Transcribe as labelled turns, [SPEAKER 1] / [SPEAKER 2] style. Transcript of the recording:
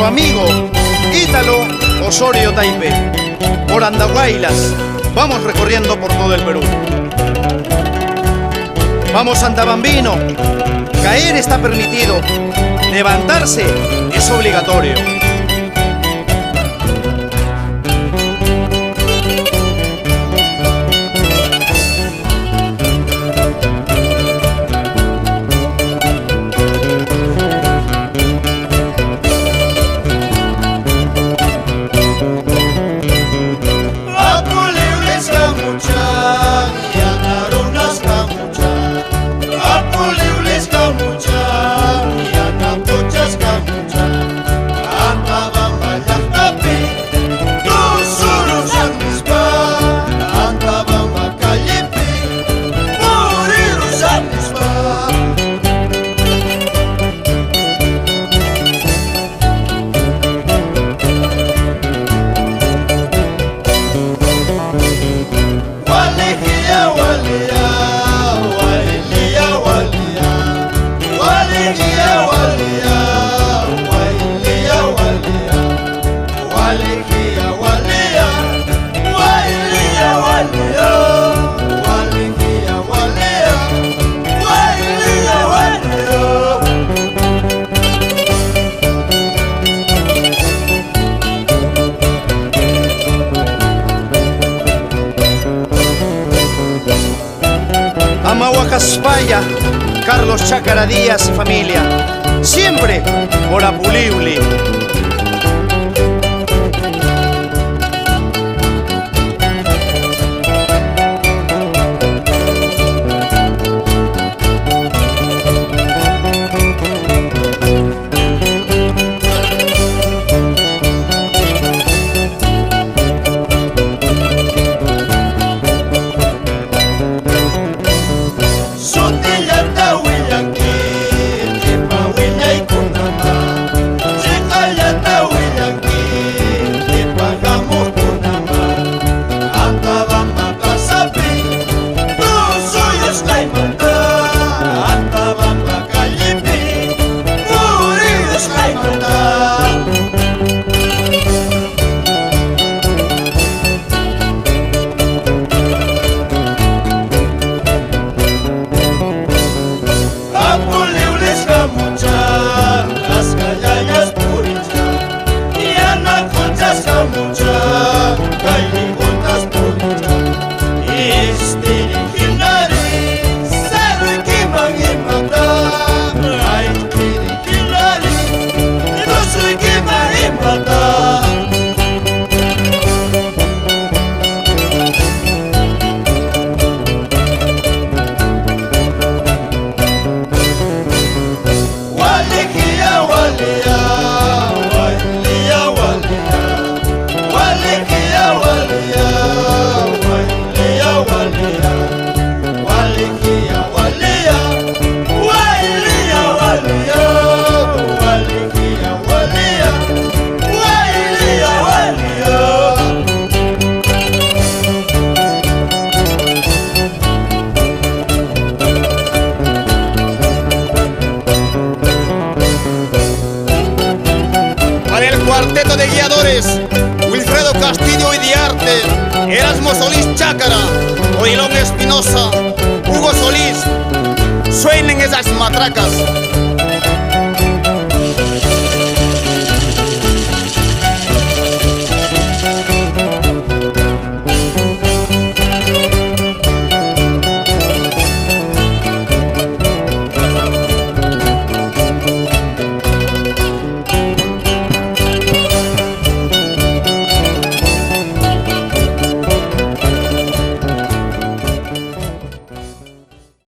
[SPEAKER 1] amigo Ítalo Osorio Taipe. Por Andahuaylas, vamos recorriendo por todo el Perú. Vamos Santa Bambino, caer está permitido, levantarse es obligatorio. Amahuacaspaya, Carlos Chácara Díaz y familia, siempre por Apuliuli.
[SPEAKER 2] Cuarteto de guiadores, Wilfredo Castillo y Diarte, Erasmo Solís Chácara, Oilón Espinosa, Hugo Solís, suenen esas matracas.